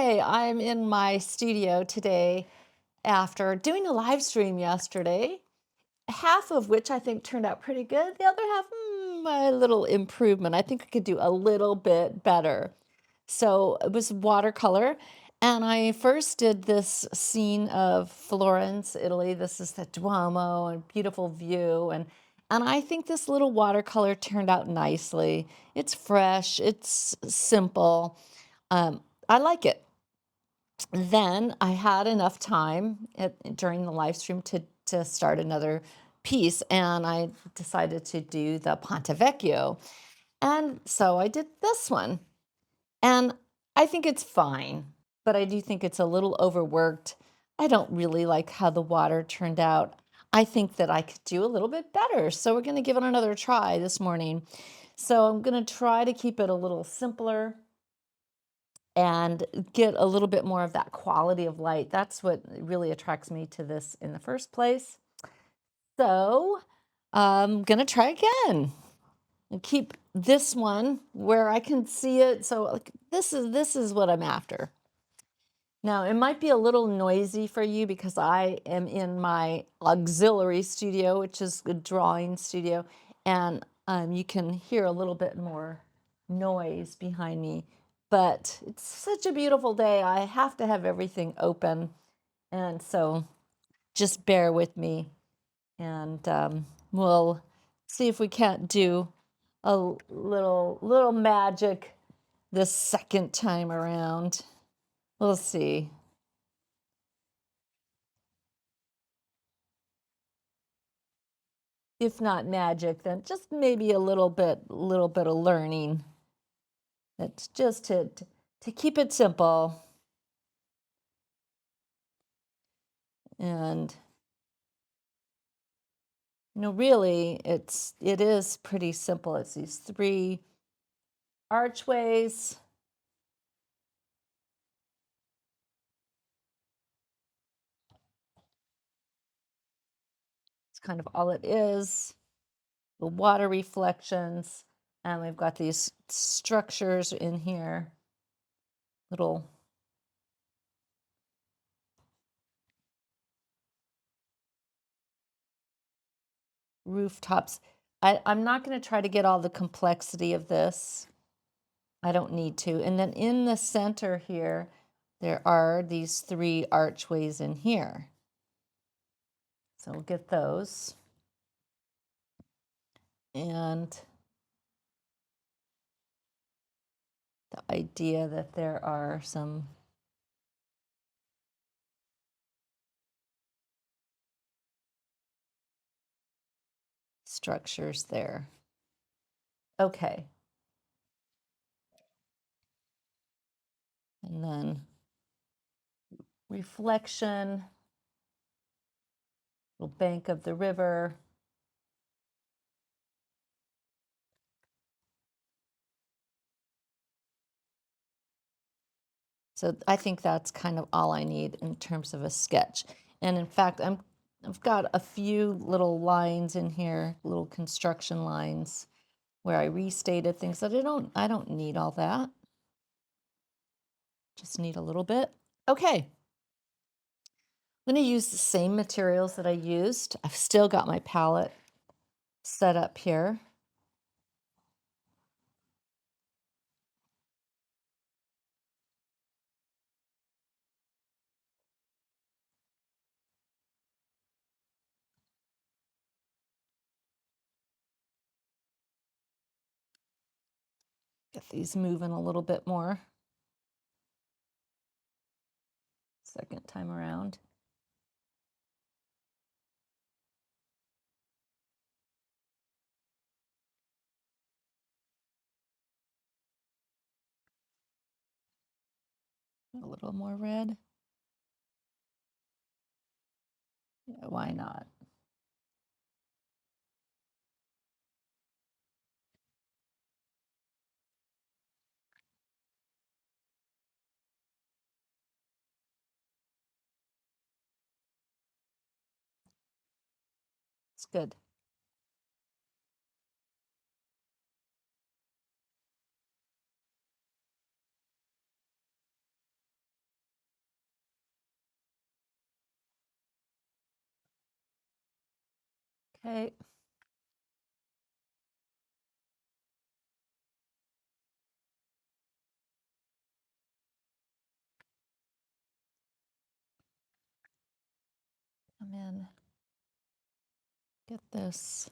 Okay, I'm in my studio today after doing a live stream yesterday, half of which I think turned out pretty good. The other half, a little improvement. I think I could do a little bit better. So it was watercolor. And I first did this scene of Florence, Italy. This is the Duomo and beautiful view. And I think this little watercolor turned out nicely. It's fresh, it's simple. I like it. Then I had enough time during the live stream to start another piece, and I decided to do the Ponte Vecchio. And so I did this one. And I think it's fine, but I do think it's a little overworked. I don't really like how the water turned out. I think that I could do a little bit better. So we're going to give it another try this morning. So I'm going to try to keep it a little simpler and get a little bit more of that quality of light. That's what really attracts me to this in the first place. So I'm gonna try again and keep this one where I can see it. So like this is what I'm after. Now it might be a little noisy for you because I am in my auxiliary studio, which is a drawing studio, and you can hear a little bit more noise behind me. But it's such a beautiful day. I have to have everything open, and so just bear with me, and we'll see if we can't do a little magic this second time around. We'll see. If not magic, then just maybe a little bit of learning. That's just to keep it simple. And really it is pretty simple. It's these three archways. It's kind of all it is. The water reflections, and we've got these structures in here, little rooftops. I'm not going to try to get all the complexity of this. I don't need to. And then in the center here, there are these three archways in here. So we'll get those. And the idea that there are some structures there. Okay. And then reflection, little bank of the river. So I think that's kind of all I need in terms of a sketch. And in fact, I've got a few little lines in here, little construction lines where I restated things that I don't need all that. Just need a little bit. Okay. I'm going to use the same materials that I used. I've still got my palette set up here. Get these moving a little bit more. Second time around. A little more red. Yeah, why not? It's good. Okay. Come in. Get this.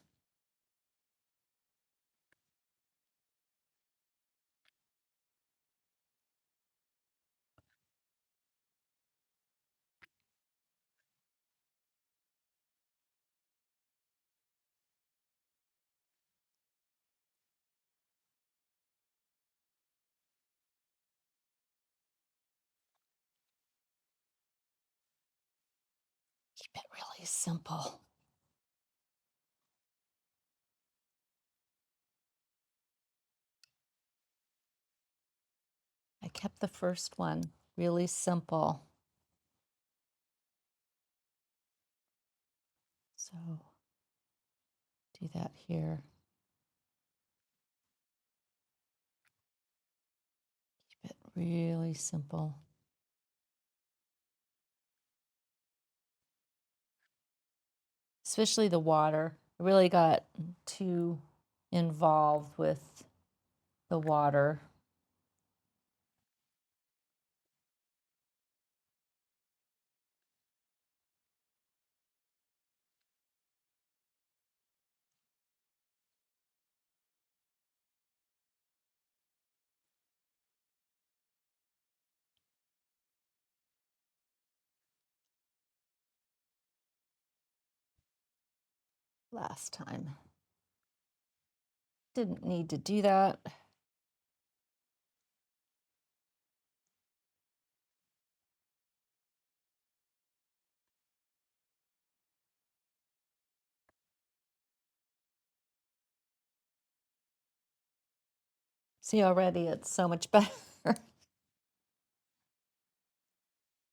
Keep it really simple. I kept the first one really simple. So do that here. Keep it really simple. Especially the water. I really got too involved with the water. Last time. Didn't need to do that. See, already it's so much better.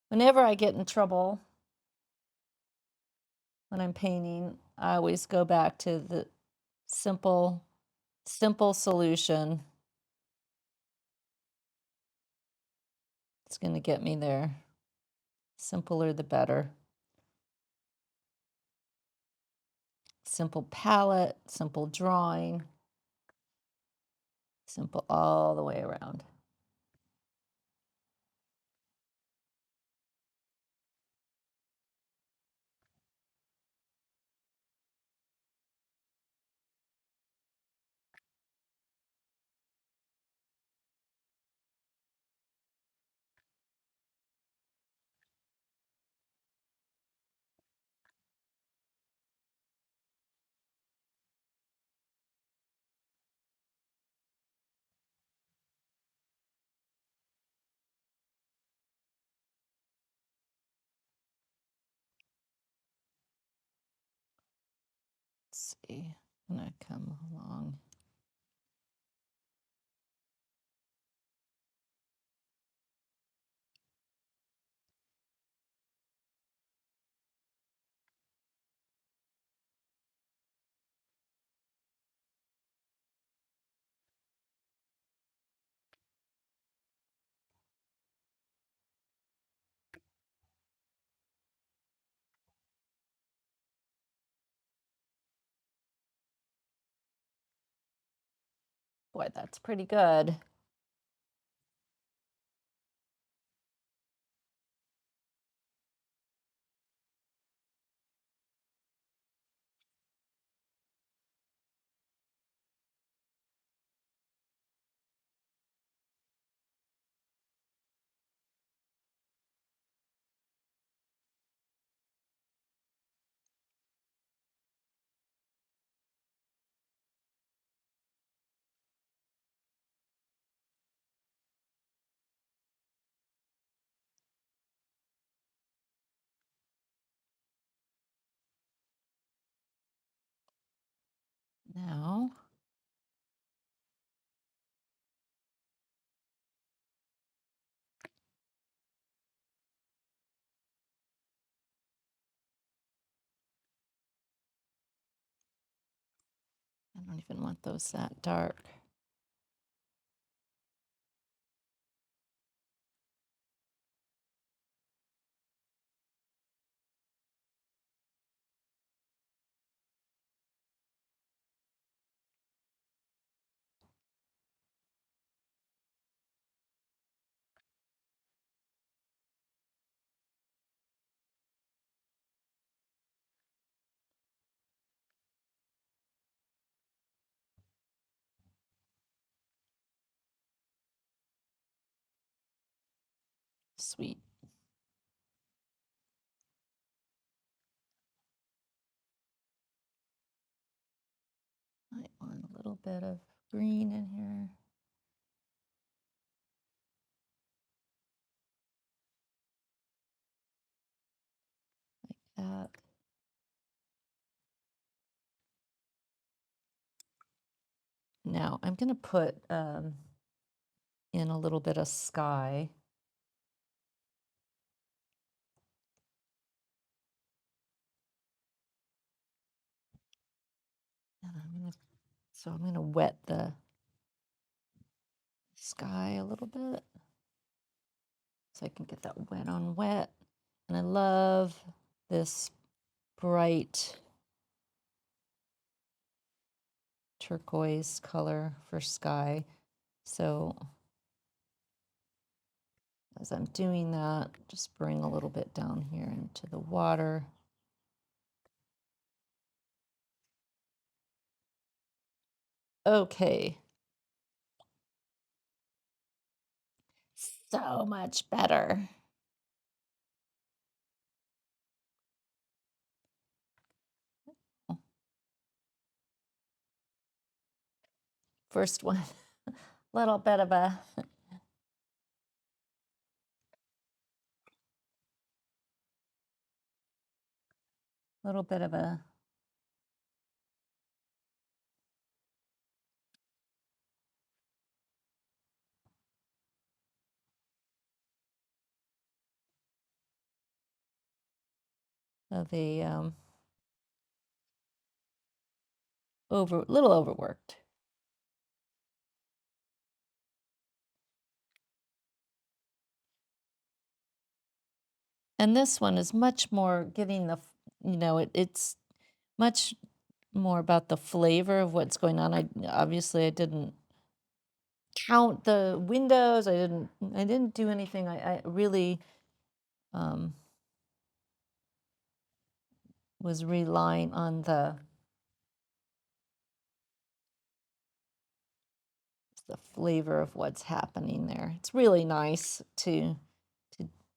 Whenever I get in trouble when I'm painting, I always go back to the simple, simple solution. It's going to get me there. Simpler the better. Simple palette, simple drawing, simple all the way around. Let's see. I'm going to come along. Boy, that's pretty good. Now, I don't even want those that dark. Sweet. I want a little bit of green in here. Like that. Now I'm going to put in a little bit of sky. And I'm going to wet the sky a little bit so I can get that wet on wet. And I love this bright turquoise color for sky. So as I'm doing that, just bring a little bit down here into the water. Okay. So much better. First one, little bit of a little bit of a of a little overworked. And this one is much more giving the, it's much more about the flavor of what's going on. I didn't count the windows. I didn't do anything. I really um, was relying on the flavor of what's happening there. It's really nice to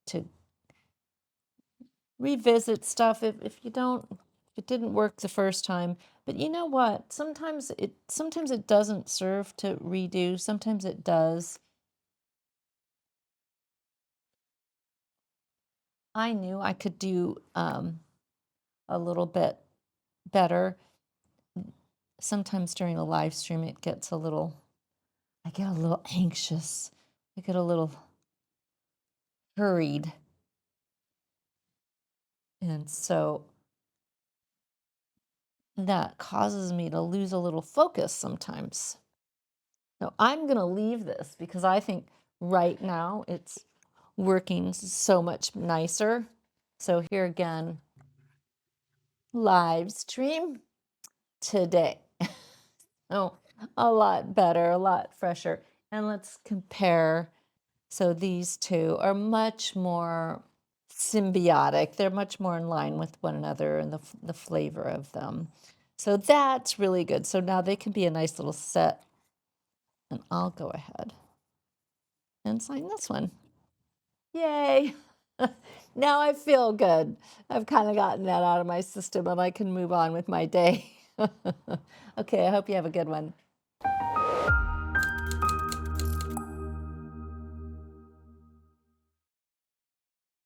to revisit stuff if you don't, if it didn't work the first time. But you know what? Sometimes it doesn't serve to redo. Sometimes it does. I knew I could do a little bit better. Sometimes during a live stream, I get a little anxious. I get a little hurried. And so that causes me to lose a little focus sometimes. So I'm going to leave this because I think right now it's working so much nicer. So here again, live stream today. Oh, a lot better, a lot fresher. And let's compare. So these two are much more symbiotic. They're much more in line with one another and the flavor of them. So that's really good. So now they can be a nice little set. And I'll go ahead and sign this one. Yay. Now I feel good. I've kind of gotten that out of my system and I can move on with my day. Okay, I hope you have a good one.